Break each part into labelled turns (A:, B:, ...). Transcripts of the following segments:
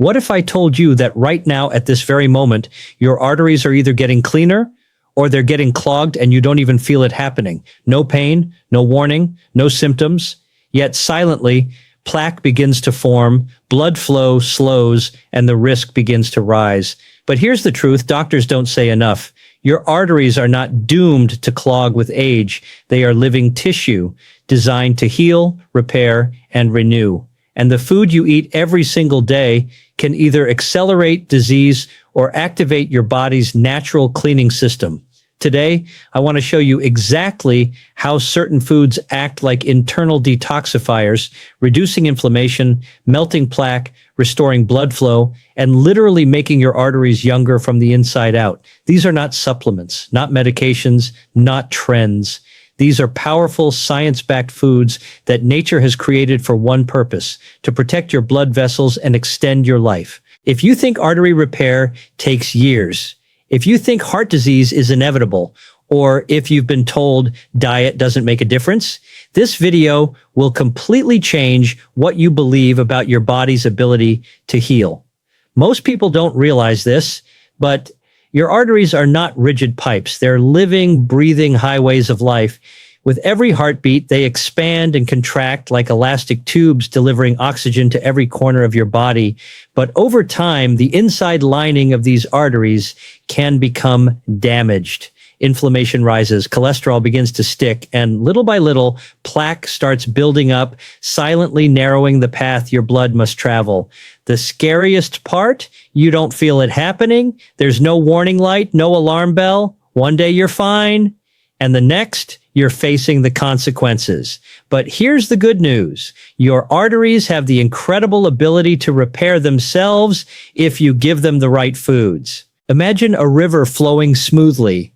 A: What if I told you that right now, at this very moment, your arteries are either getting cleaner or they're getting clogged and you don't even feel it happening? No pain, no warning, no symptoms. Yet silently, plaque begins to form, blood flow slows, and the risk begins to rise. But here's the truth, doctors don't say enough. Your arteries are not doomed to clog with age. They are living tissue designed to heal, repair, and renew. And the food you eat every single day can either accelerate disease or activate your body's natural cleaning system. Today, I want to show you exactly how certain foods act like internal detoxifiers, reducing inflammation, melting plaque, restoring blood flow, and literally making your arteries younger from the inside out. These are not supplements, not medications, not trends. These are powerful science-backed foods that nature has created for one purpose: to protect your blood vessels and extend your life. If you think artery repair takes years, if you think heart disease is inevitable, or if you've been told diet doesn't make a difference, this video will completely change what you believe about your body's ability to heal. Most people don't realize this, but your arteries are not rigid pipes. They're living, breathing highways of life. With every heartbeat, they expand and contract like elastic tubes, delivering oxygen to every corner of your body. But over time, the inside lining of these arteries can become damaged. Inflammation rises, cholesterol begins to stick, and little by little, plaque starts building up, silently narrowing the path your blood must travel. The scariest part, you don't feel it happening. There's no warning light, no alarm bell. One day you're fine, and the next, you're facing the consequences. But here's the good news. Your arteries have the incredible ability to repair themselves if you give them the right foods. Imagine a river flowing smoothly.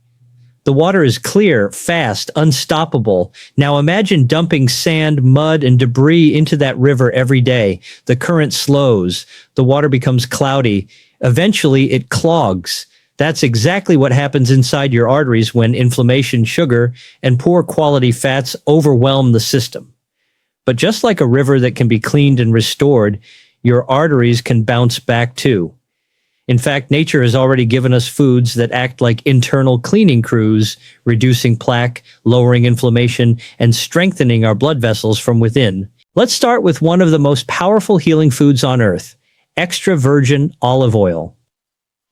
A: The water is clear, fast, unstoppable. Now imagine dumping sand, mud, and debris into that river every day. The current slows. The water becomes cloudy. Eventually, it clogs. That's exactly what happens inside your arteries when inflammation, sugar, and poor quality fats overwhelm the system. But just like a river that can be cleaned and restored, your arteries can bounce back too. In fact, nature has already given us foods that act like internal cleaning crews, reducing plaque, lowering inflammation, and strengthening our blood vessels from within. Let's start with one of the most powerful healing foods on earth: extra virgin olive oil.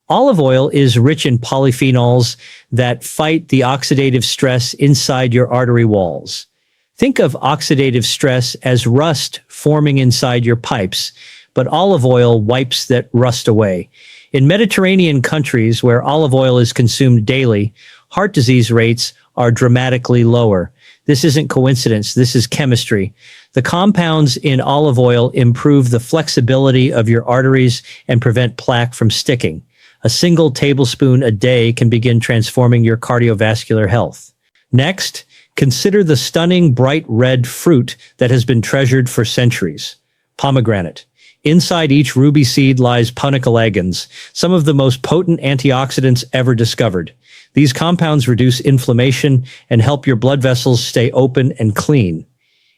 A: Olive oil is rich in polyphenols that fight the oxidative stress inside your artery walls. Think of oxidative stress as rust forming inside your pipes, but olive oil wipes that rust away. In Mediterranean countries where olive oil is consumed daily, heart disease rates are dramatically lower. This isn't coincidence, this is chemistry. The compounds in olive oil improve the flexibility of your arteries and prevent plaque from sticking. A single tablespoon a day can begin transforming your cardiovascular health. Next, consider the stunning bright red fruit that has been treasured for centuries: pomegranate. Inside each ruby seed lies punicalagins, some of the most potent antioxidants ever discovered. These compounds reduce inflammation and help your blood vessels stay open and clean.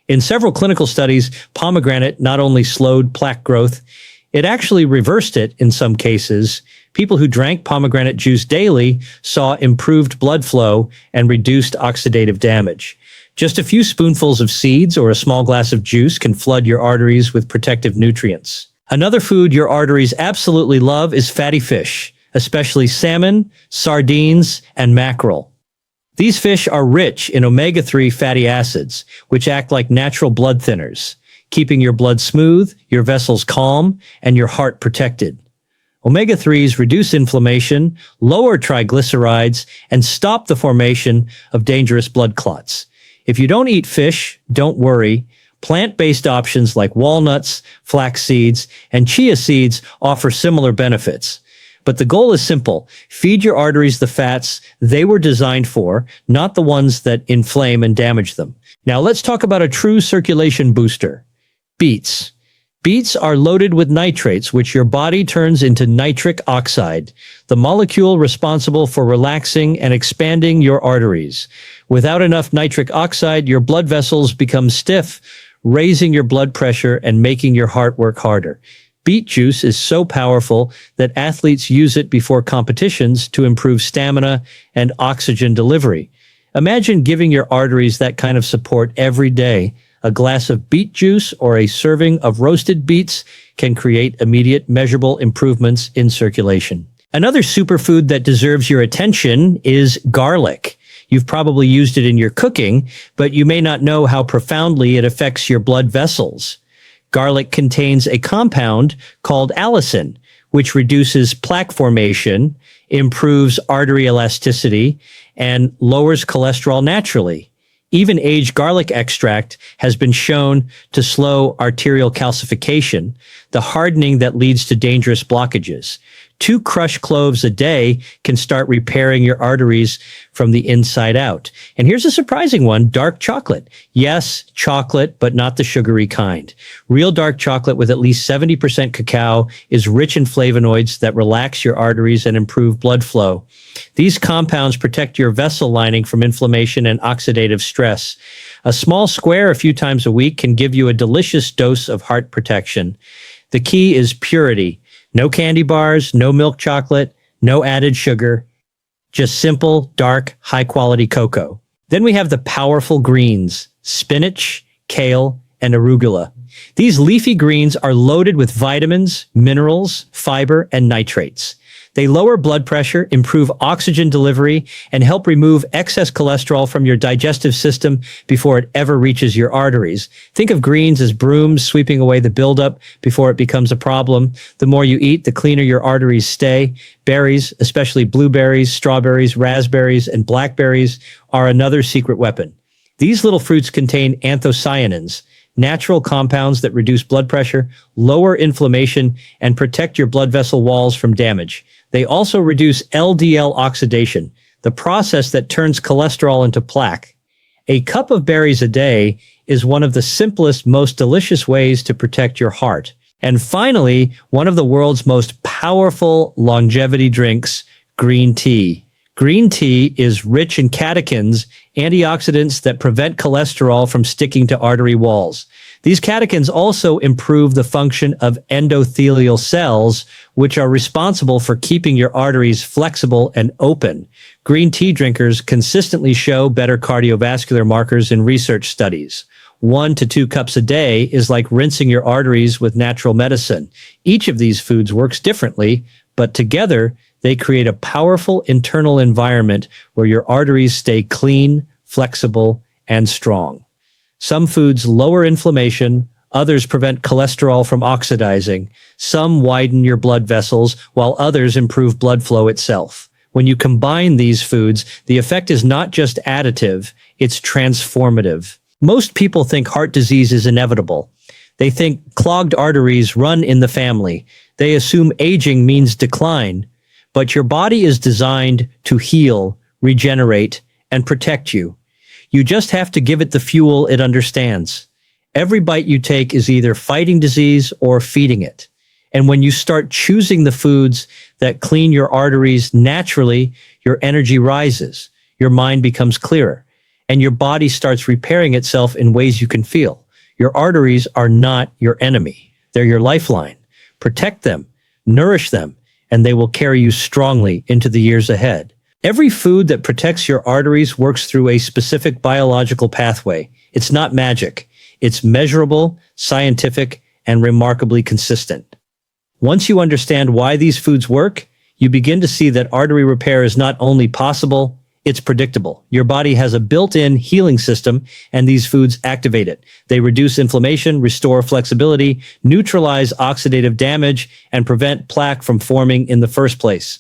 A: In several clinical studies, pomegranate not only slowed plaque growth, it actually reversed it in some cases. People who drank pomegranate juice daily saw improved blood flow and reduced oxidative damage. Just a few spoonfuls of seeds or a small glass of juice can flood your arteries with protective nutrients. Another food your arteries absolutely love is fatty fish, especially salmon, sardines, and mackerel. These fish are rich in omega-3 fatty acids, which act like natural blood thinners, keeping your blood smooth, your vessels calm, and your heart protected. Omega-3s reduce inflammation, lower triglycerides, and stop the formation of dangerous blood clots. If you don't eat fish, don't worry. Plant-based options like walnuts, flax seeds, and chia seeds offer similar benefits. But the goal is simple: feed your arteries the fats they were designed for, not the ones that inflame and damage them. Now let's talk about a true circulation booster: beets. Beets are loaded with nitrates, which your body turns into nitric oxide, the molecule responsible for relaxing and expanding your arteries. Without enough nitric oxide, your blood vessels become stiff, raising your blood pressure and making your heart work harder. Beet juice is so powerful that athletes use it before competitions to improve stamina and oxygen delivery. Imagine giving your arteries that kind of support every day. A glass of beet juice or a serving of roasted beets can create immediate, measurable improvements in circulation. Another superfood that deserves your attention is garlic. You've probably used it in your cooking, but you may not know how profoundly it affects your blood vessels. Garlic contains a compound called allicin, which reduces plaque formation, improves artery elasticity, and lowers cholesterol naturally. Even aged garlic extract has been shown to slow arterial calcification, the hardening that leads to dangerous blockages. 2 crushed cloves a day can start repairing your arteries from the inside out. And here's a surprising one, dark chocolate. Yes, chocolate, but not the sugary kind. Real dark chocolate with at least 70% cacao is rich in flavonoids that relax your arteries and improve blood flow. These compounds protect your vessel lining from inflammation and oxidative stress. A small square a few times a week can give you a delicious dose of heart protection. The key is purity. No candy bars, no milk chocolate, no added sugar, just simple, dark, high-quality cocoa. Then we have the powerful greens, spinach, kale, and arugula. These leafy greens are loaded with vitamins, minerals, fiber, and nitrates. They lower blood pressure, improve oxygen delivery, and help remove excess cholesterol from your digestive system before it ever reaches your arteries. Think of greens as brooms sweeping away the buildup before it becomes a problem. The more you eat, the cleaner your arteries stay. Berries, especially blueberries, strawberries, raspberries, and blackberries, are another secret weapon. These little fruits contain anthocyanins, natural compounds that reduce blood pressure, lower inflammation, and protect your blood vessel walls from damage. They also reduce LDL oxidation, the process that turns cholesterol into plaque. A cup of berries a day is one of the simplest, most delicious ways to protect your heart. And finally, one of the world's most powerful longevity drinks, green tea. Green tea is rich in catechins, antioxidants that prevent cholesterol from sticking to artery walls. These catechins also improve the function of endothelial cells, which are responsible for keeping your arteries flexible and open. Green tea drinkers consistently show better cardiovascular markers in research studies. 1 to 2 cups a day is like rinsing your arteries with natural medicine. Each of these foods works differently, but together they create a powerful internal environment where your arteries stay clean, flexible, and strong. Some foods lower inflammation, others prevent cholesterol from oxidizing, some widen your blood vessels, while others improve blood flow itself. When you combine these foods, the effect is not just additive, it's transformative. Most people think heart disease is inevitable. They think clogged arteries run in the family. They assume aging means decline. But your body is designed to heal, regenerate, and protect you. You just have to give it the fuel it understands. Every bite you take is either fighting disease or feeding it. And when you start choosing the foods that clean your arteries naturally, your energy rises, your mind becomes clearer, and your body starts repairing itself in ways you can feel. Your arteries are not your enemy. They're your lifeline. Protect them, nourish them, and they will carry you strongly into the years ahead. Every food that protects your arteries works through a specific biological pathway. It's not magic. It's measurable, scientific, and remarkably consistent. Once you understand why these foods work, you begin to see that artery repair is not only possible, it's predictable. Your body has a built-in healing system, and these foods activate it. They reduce inflammation, restore flexibility, neutralize oxidative damage, and prevent plaque from forming in the first place.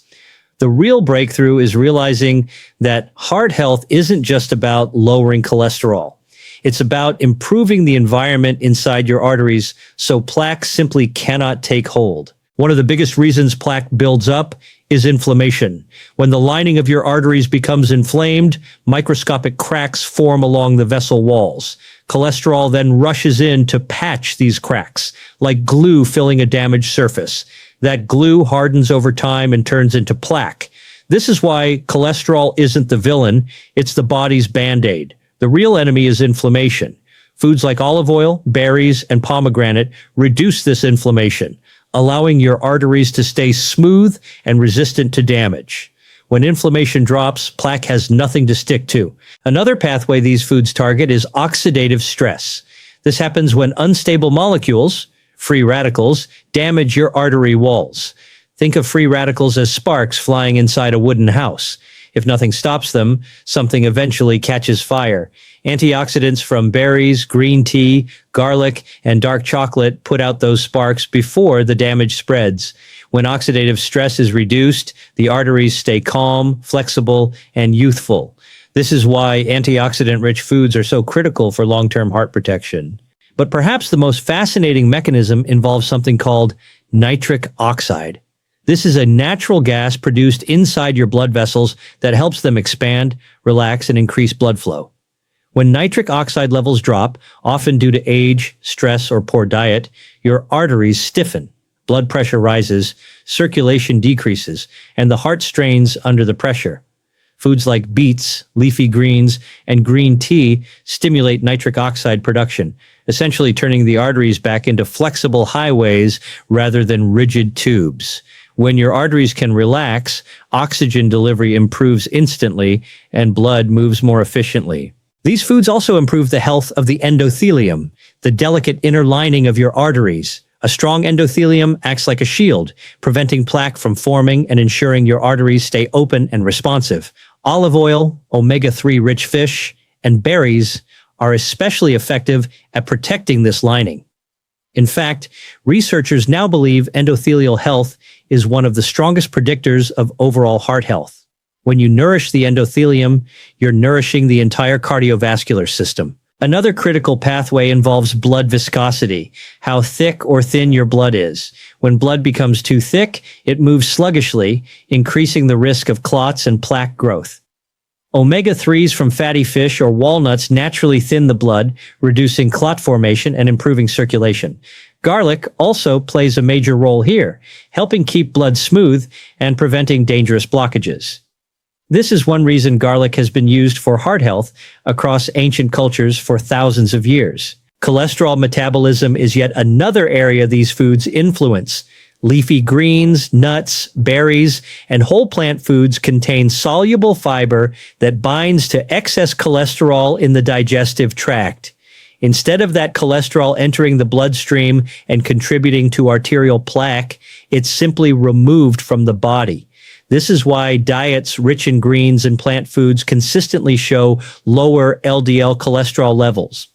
A: The real breakthrough is realizing that heart health isn't just about lowering cholesterol. It's about improving the environment inside your arteries so plaque simply cannot take hold. One of the biggest reasons plaque builds up is inflammation. When the lining of your arteries becomes inflamed, microscopic cracks form along the vessel walls. Cholesterol then rushes in to patch these cracks, like glue filling a damaged surface. That glue hardens over time and turns into plaque. This is why cholesterol isn't the villain, it's the body's Band-Aid. The real enemy is inflammation. Foods like olive oil, berries, and pomegranate reduce this inflammation. allowing your arteries to stay smooth and resistant to damage. When inflammation drops, plaque has nothing to stick to. Another pathway these foods target is oxidative stress. This happens when unstable molecules, free radicals, damage your artery walls. Think of free radicals as sparks flying inside a wooden house. If nothing stops them, something eventually catches fire. Antioxidants from berries, green tea, garlic, and dark chocolate put out those sparks before the damage spreads. When oxidative stress is reduced, the arteries stay calm, flexible, and youthful. This is why antioxidant-rich foods are so critical for long-term heart protection. But perhaps the most fascinating mechanism involves something called nitric oxide. This is a natural gas produced inside your blood vessels that helps them expand, relax, and increase blood flow. When nitric oxide levels drop, often due to age, stress, or poor diet, your arteries stiffen, blood pressure rises, circulation decreases, and the heart strains under the pressure. Foods like beets, leafy greens, and green tea stimulate nitric oxide production, essentially turning the arteries back into flexible highways rather than rigid tubes. When your arteries can relax, oxygen delivery improves instantly and blood moves more efficiently. These foods also improve the health of the endothelium, the delicate inner lining of your arteries. A strong endothelium acts like a shield, preventing plaque from forming and ensuring your arteries stay open and responsive. Olive oil, omega-3 rich fish, and berries are especially effective at protecting this lining. In fact, researchers now believe endothelial health is one of the strongest predictors of overall heart health. When you nourish the endothelium, you're nourishing the entire cardiovascular system. Another critical pathway involves blood viscosity, how thick or thin your blood is. When blood becomes too thick, it moves sluggishly, increasing the risk of clots and plaque growth. Omega-3s from fatty fish or walnuts naturally thin the blood, reducing clot formation and improving circulation. Garlic also plays a major role here, helping keep blood smooth and preventing dangerous blockages. This is one reason garlic has been used for heart health across ancient cultures for thousands of years. Cholesterol metabolism is yet another area these foods influence. Leafy greens, nuts, berries, and whole plant foods contain soluble fiber that binds to excess cholesterol in the digestive tract. Instead of that cholesterol entering the bloodstream and contributing to arterial plaque, it's simply removed from the body. This is why diets rich in greens and plant foods consistently show lower LDL cholesterol levels.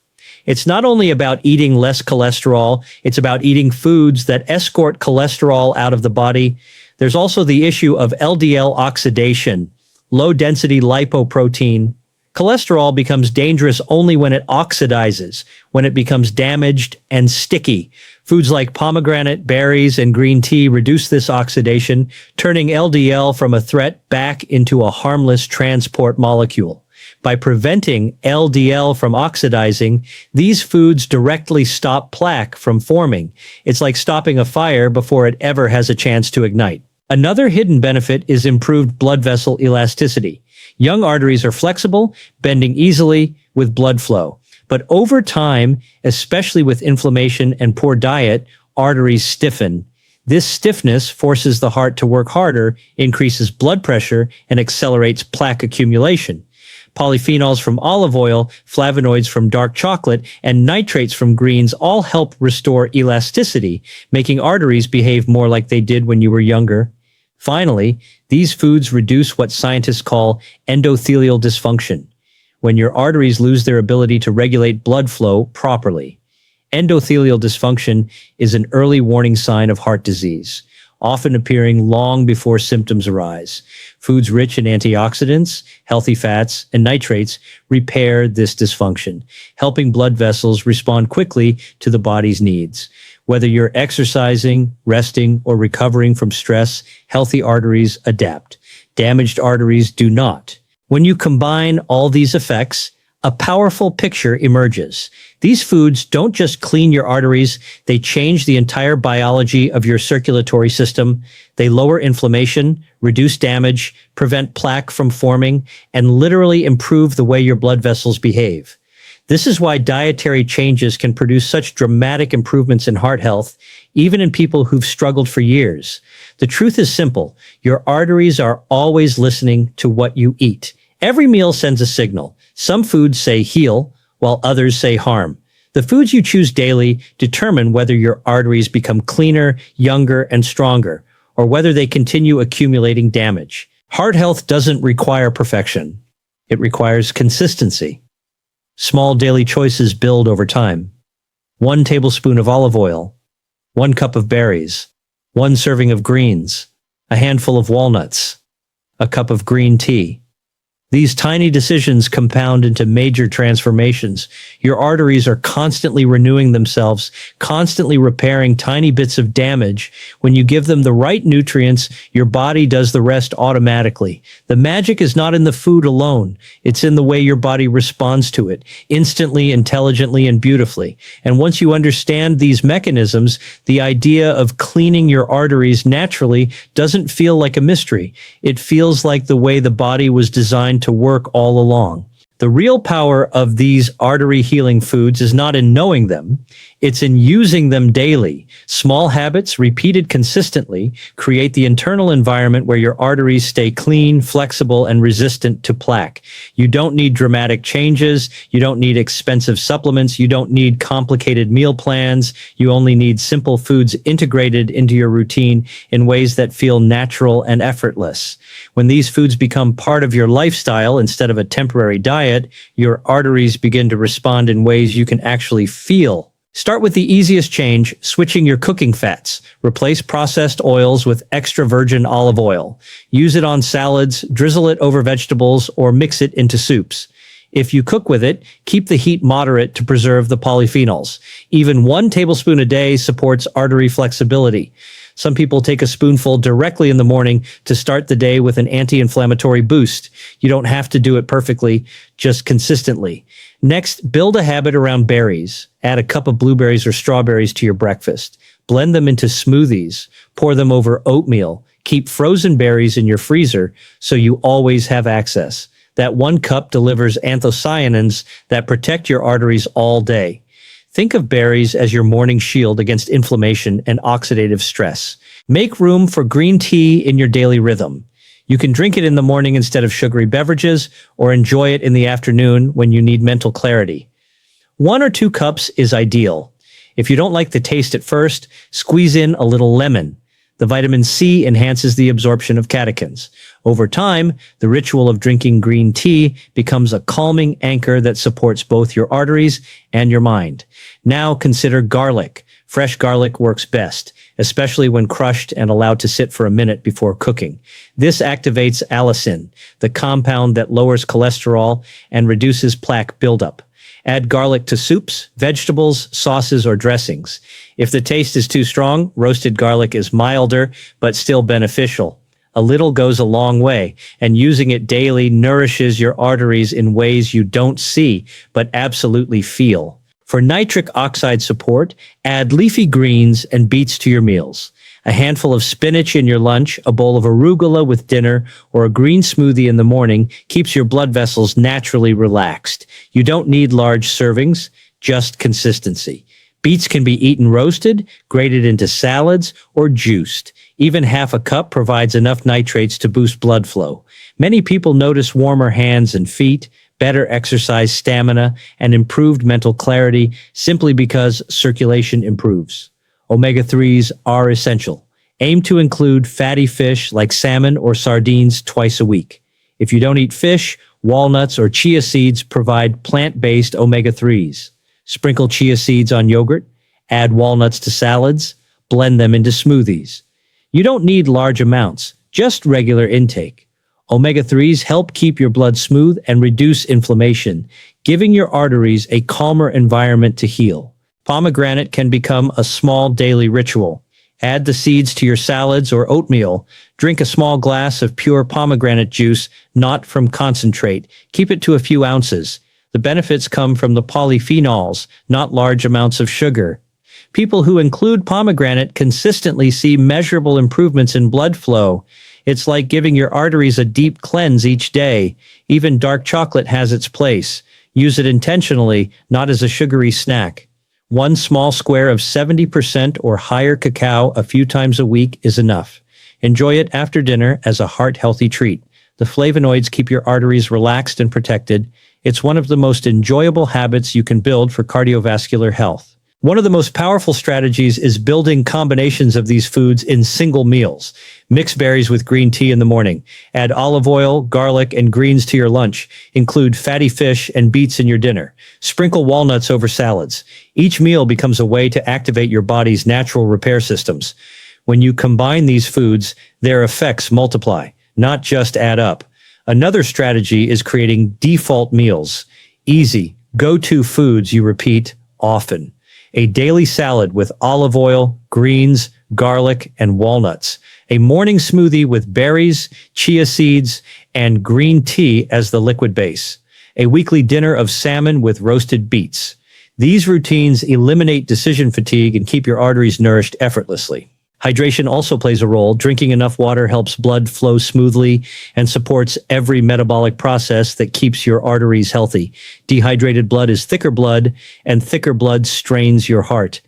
A: It's not only about eating less cholesterol, it's about eating foods that escort cholesterol out of the body. There's also the issue of LDL oxidation, low-density lipoprotein. Cholesterol becomes dangerous only when it oxidizes, when it becomes damaged and sticky. Foods like pomegranate, berries, and green tea reduce this oxidation, turning LDL from a threat back into a harmless transport molecule. By preventing LDL from oxidizing, these foods directly stop plaque from forming. It's like stopping a fire before it ever has a chance to ignite. Another hidden benefit is improved blood vessel elasticity. Young arteries are flexible, bending easily with blood flow. But over time, especially with inflammation and poor diet, arteries stiffen. This stiffness forces the heart to work harder, increases blood pressure, and accelerates plaque accumulation. Polyphenols from olive oil, flavonoids from dark chocolate, and nitrates from greens all help restore elasticity, making arteries behave more like they did when you were younger. Finally, these foods reduce what scientists call endothelial dysfunction, when your arteries lose their ability to regulate blood flow properly. Endothelial dysfunction is an early warning sign of heart disease, often appearing long before symptoms arise. Foods rich in antioxidants, healthy fats, and nitrates repair this dysfunction, helping blood vessels respond quickly to the body's needs. Whether you're exercising, resting, or recovering from stress, healthy arteries adapt. Damaged arteries do not. When you combine all these effects, a powerful picture emerges. These foods don't just clean your arteries, they change the entire biology of your circulatory system. They lower inflammation, reduce damage, prevent plaque from forming, and literally improve the way your blood vessels behave. This is why dietary changes can produce such dramatic improvements in heart health, even in people who've struggled for years. The truth is simple. Your arteries are always listening to what you eat. Every meal sends a signal. Some foods say heal, while others say harm. The foods you choose daily determine whether your arteries become cleaner, younger, and stronger, or whether they continue accumulating damage. Heart health doesn't require perfection. It requires consistency. Small daily choices build over time. 1 tablespoon of olive oil, 1 cup of berries, 1 serving of greens, a handful of walnuts, a cup of green tea. These tiny decisions compound into major transformations. Your arteries are constantly renewing themselves, constantly repairing tiny bits of damage. When you give them the right nutrients, your body does the rest automatically. The magic is not in the food alone. It's in the way your body responds to it, instantly, intelligently, and beautifully. And once you understand these mechanisms, the idea of cleaning your arteries naturally doesn't feel like a mystery. It feels like the way the body was designed to work all along. The real power of these artery healing foods is not in knowing them, it's in using them daily. Small habits, repeated consistently, create the internal environment where your arteries stay clean, flexible, and resistant to plaque. You don't need dramatic changes, you don't need expensive supplements, you don't need complicated meal plans, you only need simple foods integrated into your routine in ways that feel natural and effortless. When these foods become part of your lifestyle instead of a temporary diet, your arteries begin to respond in ways you can actually feel. Start with the easiest change, switching your cooking fats. Replace processed oils with extra virgin olive oil. Use it on salads, drizzle it over vegetables, or mix it into soups. If you cook with it, keep the heat moderate to preserve the polyphenols. Even 1 tablespoon a day supports artery flexibility. Some people take a spoonful directly in the morning to start the day with an anti-inflammatory boost. You don't have to do it perfectly, just consistently. Next, build a habit around berries. Add a cup of blueberries or strawberries to your breakfast. Blend them into smoothies. Pour them over oatmeal. Keep frozen berries in your freezer so you always have access. That 1 cup delivers anthocyanins that protect your arteries all day. Think of berries as your morning shield against inflammation and oxidative stress. Make room for green tea in your daily rhythm. You can drink it in the morning instead of sugary beverages, or enjoy it in the afternoon when you need mental clarity. 1 or 2 cups is ideal. If you don't like the taste at first, squeeze in a little lemon. The vitamin C enhances the absorption of catechins. Over time, the ritual of drinking green tea becomes a calming anchor that supports both your arteries and your mind. Now consider garlic. Fresh garlic works best, especially when crushed and allowed to sit for a minute before cooking. This activates allicin, the compound that lowers cholesterol and reduces plaque buildup. Add garlic to soups, vegetables, sauces, or dressings. If the taste is too strong, roasted garlic is milder, but still beneficial. A little goes a long way, and using it daily nourishes your arteries in ways you don't see, but absolutely feel. For nitric oxide support, add leafy greens and beets to your meals. A handful of spinach in your lunch, a bowl of arugula with dinner, or a green smoothie in the morning keeps your blood vessels naturally relaxed. You don't need large servings, just consistency. Beets can be eaten roasted, grated into salads, or juiced. Even half a cup provides enough nitrates to boost blood flow. Many people notice warmer hands and feet, better exercise stamina, and improved mental clarity simply because circulation improves. Omega-3s are essential. Aim to include fatty fish like salmon or sardines twice a week. If you don't eat fish, walnuts or chia seeds provide plant-based omega-3s. Sprinkle chia seeds on yogurt, add walnuts to salads, blend them into smoothies. You don't need large amounts, just regular intake. Omega-3s help keep your blood smooth and reduce inflammation, giving your arteries a calmer environment to heal. Pomegranate can become a small daily ritual. Add the seeds to your salads or oatmeal. Drink a small glass of pure pomegranate juice, not from concentrate. Keep it to a few ounces. The benefits come from the polyphenols, not large amounts of sugar. People who include pomegranate consistently see measurable improvements in blood flow. It's like giving your arteries a deep cleanse each day. Even dark chocolate has its place. Use it intentionally, not as a sugary snack. One small square of 70% or higher cacao a few times a week is enough. Enjoy it after dinner as a heart-healthy treat. The flavonoids keep your arteries relaxed and protected. It's one of the most enjoyable habits you can build for cardiovascular health. One of the most powerful strategies is building combinations of these foods in single meals. Mix berries with green tea in the morning. Add olive oil, garlic, and greens to your lunch. Include fatty fish and beets in your dinner. Sprinkle walnuts over salads. Each meal becomes a way to activate your body's natural repair systems. When you combine these foods, their effects multiply, not just add up. Another strategy is creating default meals. Easy, go-to foods you repeat often. A daily salad with olive oil, greens, garlic, and walnuts. A morning smoothie with berries, chia seeds, and green tea as the liquid base. A weekly dinner of salmon with roasted beets. These routines eliminate decision fatigue and keep your arteries nourished effortlessly. Hydration also plays a role. Drinking enough water helps blood flow smoothly and supports every metabolic process that keeps your arteries healthy. Dehydrated blood is thicker blood, and thicker blood strains your heart.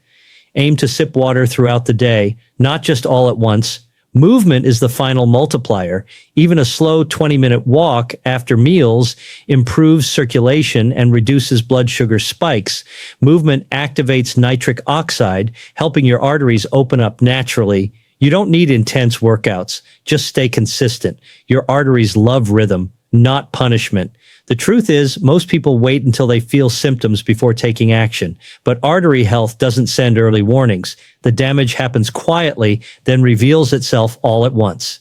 A: Aim to sip water throughout the day, not just all at once. Movement is the final multiplier. Even a slow 20-minute walk after meals improves circulation and reduces blood sugar spikes. Movement activates nitric oxide, helping your arteries open up naturally. You don't need intense workouts. Just stay consistent. Your arteries love rhythm, not punishment. The truth is, most people wait until they feel symptoms before taking action. But artery health doesn't send early warnings. The damage happens quietly, then reveals itself all at once.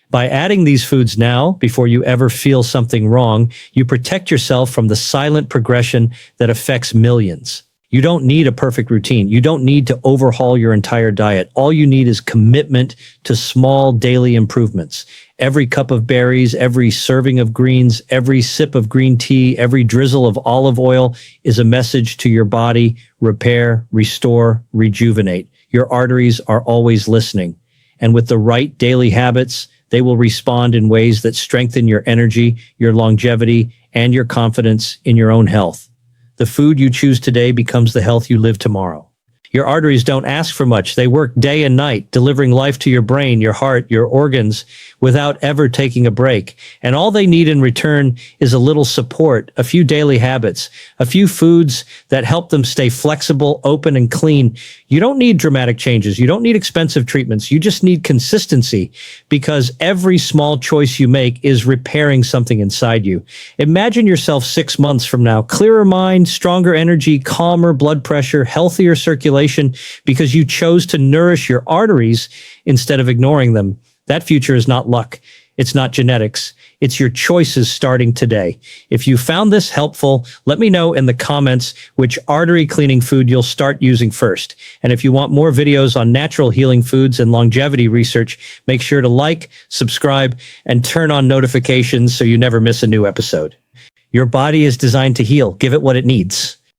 A: By adding these foods now, before you ever feel something wrong, you protect yourself from the silent progression that affects millions. You don't need a perfect routine. You don't need to overhaul your entire diet. All you need is commitment to small daily improvements. Every cup of berries, every serving of greens, every sip of green tea, every drizzle of olive oil is a message to your body: repair, restore, rejuvenate. Your arteries are always listening. And with the right daily habits, they will respond in ways that strengthen your energy, your longevity, and your confidence in your own health. The food you choose today becomes the health you live tomorrow. Your arteries don't ask for much. They work day and night, delivering life to your brain, your heart, your organs, without ever taking a break. And all they need in return is a little support, a few daily habits, a few foods that help them stay flexible, open, and clean. You don't need dramatic changes. You don't need expensive treatments. You just need consistency, because every small choice you make is repairing something inside you. Imagine yourself 6 months from now, clearer mind, stronger energy, calmer blood pressure, healthier circulation, because you chose to nourish your arteries instead of ignoring them. That future is not luck. It's not genetics. It's your choices starting today. If you found this helpful, let me know in the comments which artery cleaning food you'll start using first. And if you want more videos on natural healing foods and longevity research, make sure to like, subscribe, and turn on notifications so you never miss a new episode. Your body is designed to heal. Give it what it needs.